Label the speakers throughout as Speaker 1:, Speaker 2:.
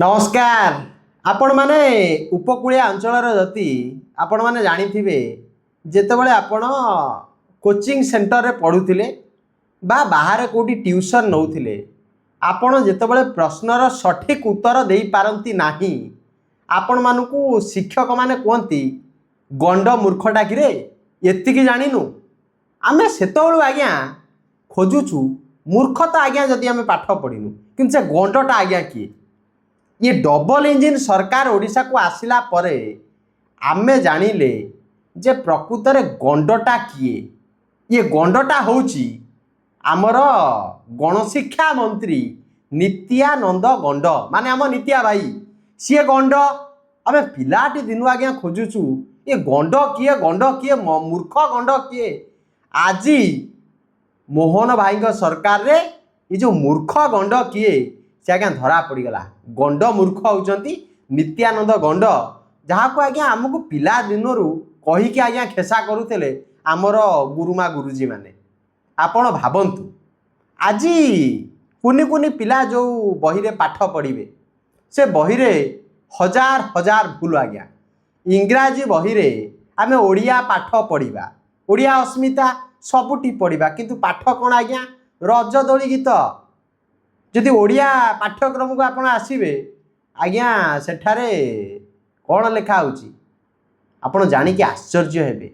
Speaker 1: नमस्कार। आपण माने उपकूलिया अंचल जति आपण माने जानिथिबे जेतेबेले आपण कोचिंग सेंटर रे पढुथिले बा बाहर कोठी ट्यूशन नउथिले आपण जेतेबेले प्रश्नर सठिक उत्तर देई पारंती नाही आपण मानकू शिक्षक माने कोंती गंड मूर्खटा किरे एतिकी जानिनु आमे सेतबेलु आज्ञा खोजुछु मूर्खता आज्ञा जदि आमे पाठ पढिनु किंतु से गंडटा आज्ञा किए ये डबल इंजिन सरकार ओडिशा को आसिला परे आमे जानिले जे प्रकृत रे गंडटा किए ये गंडटा होउची आमर गणशिक्षा मंत्री नित्यानंद गंड माने आम नित्या भाई सी गंड आमे पिलाटी दिनु आज्ञा खोजुछु ये गंड किए मूर्ख गंड किए आजी मोहन भाई सरकार रे ये जो मूर्ख गंड किए से आज्ञा धरा पड़गला गंड मूर्ख होउचंती नित्यानंद गंड जहाँ को आज्ञा आमको पिला दिनरू कहीकि आज्ञा खेसा करुले आमर गुरुमा गुरुजी माने आपण भावंतु आज कुनी कुनी पिला जो बही रे पाठ पढ़िबे से बही रे हजार हजार भूल आज्ञा इंग्राजी बही रे आमे ओडिया पाठ पढ़िबा ओडिया अस्मिता सबुटी पढ़िबा किंतु पाठ कौन आज्ञा रजदोली गीत जदि ओडिया पाठ्यक्रम को आपण आसीबे आज्ञा सेठारे कौन लेखा होची आपण जानिकी आश्चर्य हेबे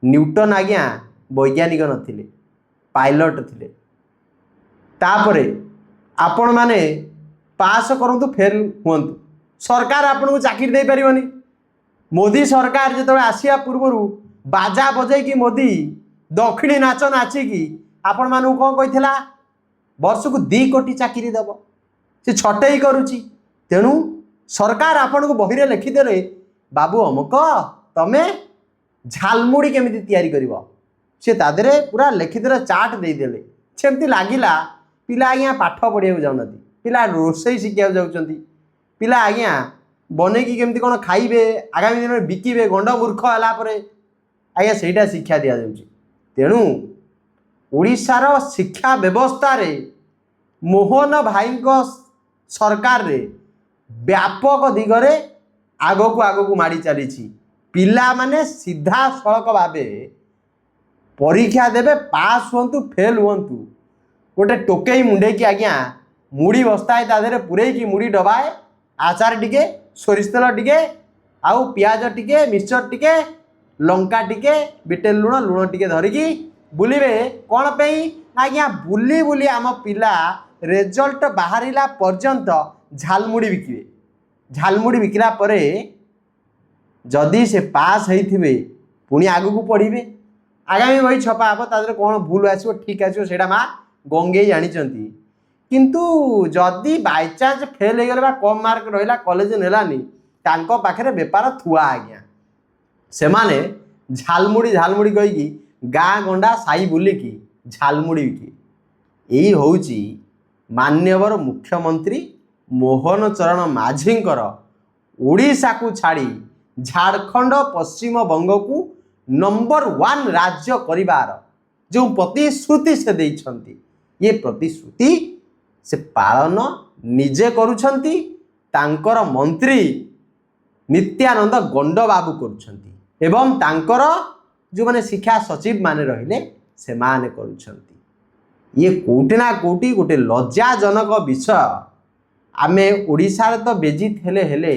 Speaker 1: न्यूटन आज्ञा वैज्ञानिक नथिले पायलट थिले तापरे आपण माने पास करंतु फेल हुंतु सरकार आपण को चाकरी दे परिबनी मोदी सरकार जेतबे आसिया पूर्वरु बाजा बजै की मोदी दक्षिणी नाच नाची की आपण मानु कोन कहितला वर्ष को 2 कोटी चाकरी दब से छटई करुची तेणु सरकार आपण को बहिरे लिखिदेले बाबू अमुक तमे झालमुड़ी केमिति तैयारी करिवो से तादरे पूरा लिखिदेले चार्ट देदेले सेमती लागिला पिला आज्ञा पाठ पढ़िया जाउनती पिला रोसई शिखिया जाउचंती पिला आज्ञा बने की केमिति कोन खाइबे आगामी दिन में बिकिबे गंड मूर्ख हला परे आज्ञा सेटा शिक्षा दिया जाउची तेणु ओडिशार शिक्षा व्यवस्था रे मोहन भाई सरकार रे व्यापक दिगरे आग को माड़ी चली पिला माने सीधा सड़क भावे परीक्षा देवे पास हुंतु फेल हुंतु गोटे टोकई मुंडे की आज्ञा मुड़ी बस्ताए तादे पूरे की मुड़ी डबाए आचार टिके सोरिष तेल टिके आउ पियाज टिके मिक्सचर टिके लंका टिके बिटेल लुण लुण टिके धरिकी बुलिबे कौन पे आज्ञा बुली बुली आम पिला रिजल्ट बाहरिला पर्यंत झालमुड़ी बिकिबे झालमुड़ी बिकिला परे जदि से पास होइथिबे पुणी आगु को पढ़िबे आगामी बही छपा हम तादरे कौन भूल आसो ठीक आसो सेटा माँ गंगे जानिचंती किंतु जदि बाय चांस फेल हो गले कम मार्क रहिला कॉलेज नेलानी तांको पाखरे बेपार थुआ आज्ञा से माने झालमुड़ी झालमुड़ी कहीकि गाँ गंडा साई बुलिकी झालमुड़ी बिकी यही होउची मान्यवर मुख्यमंत्री मोहन चरण माझींकर ओडिशा को छाड़ी झारखंड पश्चिम बंग को नंबर 1 राज्य करिवार जो प्रतिश्रुति से देइछंती ये प्रतिश्रुति से पालन निजे करुछंती तांकर मंत्री नित्यानंद गंड बाबू करुछंती एवं तांकर जो माने शिक्षा सचिव माने रहिले से माने करुछंती ये कोटि ना कोटि गोटे लज्जाजनक विषय आमे ओडिशा रे तो बेजित हेले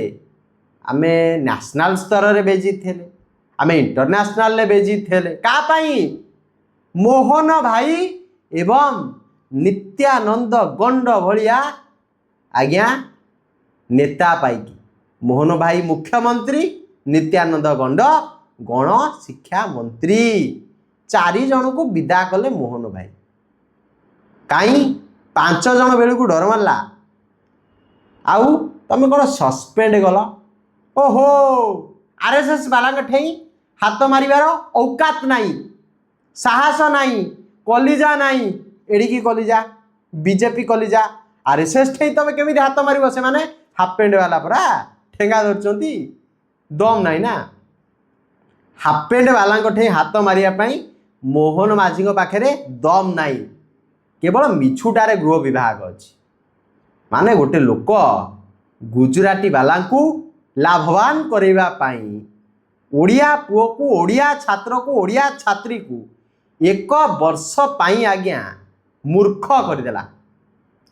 Speaker 1: आमे नेशनल स्तर रे बेजित हेले आमे इंटरनेशनल ले बेजित हेले का पाई मोहन भाई एवं नित्यानंद गंड भलिया आज्ञा नेता पाईकी मोहन भाई मुख्यमंत्री नित्यानंद गंड गण शिक्षा मंत्री 4 जन को विदा कले मोहन भाई कहीं 5 जन बेलू को डर मारला आउ तुम कौन सस्पेंड गल ओहो आरएसएस बाला ठेई हाथ मारिबार औकात नहीं साहस नहीं कलिजा नहीं एड़िकी कलिजा बीजेपी कलिजा आरएसएस ठेई तुम केमी हाथ मार से माने हाफ पेंट वाला परा ठेंगा धरचंती दम नहीं ना हाफ पेंट वाला ठेई हाथ मारिया मोहन माझी पाखे दम नहीं केवल मिछुटारे गृह विभाग अच्छी माने गोटे लोक गुजराती बालांकु लाभवान करैबा पाई ओडिया पुओ को ओडिया छात्र को ओडिया छात्री को एक वर्ष पाई आज्ञा मूर्ख करदेला।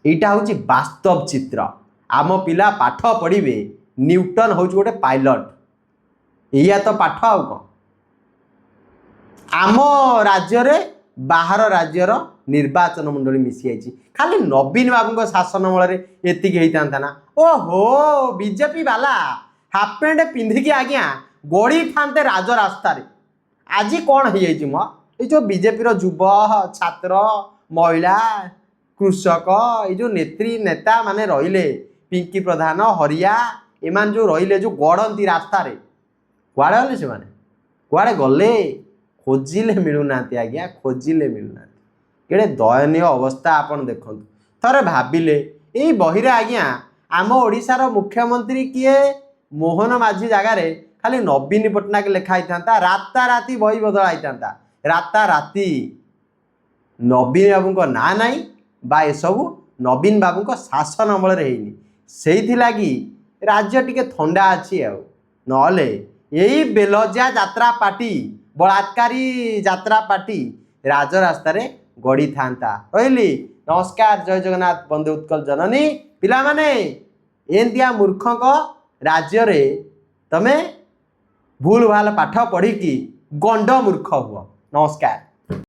Speaker 1: एटा हूँ वास्तव चित्र। आम पिला पाठ पढ़े न्यूटन हूँ गोटे पायलट या तो पाठ आउ कौन आम राज्य रे बाहर राज्यर निर्वाचन मंडली मिसी जाइए खाली नवीन बाबू शासन मल एति होता ना। ओहो बीजेपी वाला हाफ पैंट पिंधिकी आज्ञा गड़ी था राजरास्ता आज कौन हो ये जो बीजेपी युव छात्र महिला कृषक ये जो नेत्री नेता माने रहिले पिंकी प्रधान हरिया एमान जो रहिले जो गढ़ती रास्ता कुआड़े गले से कुआड़े गले खोजिले मिलूना आज्ञा खोजिले मिलूना केड़े दयनीय अवस्था आपन देखु थरे भाविले यही बही आज्ञा आम ओडिशार मुख्यमंत्री किए मोहन माझी जगार खाली नवीन पट्टनायक लिखाई था राताराति बही बदलाई था राताराति नवीन बाबू ना नाई बा एसबू नवीन बाबू शासन अमल से लगी राज्य टिके थंडा अच्छी नले यही बेलजा यात्रा पार्टी बलात्कारी यात्रा पार्टी राजरास्ता गड़ी था रही। नमस्कार जय जगन्नाथ बंदे उत्कल जननी पिला माने एंतिया मूर्ख राज्य रे तमे भूल भाल पाठ पढ़ी कि गंड मूर्ख हुआ। नमस्कार।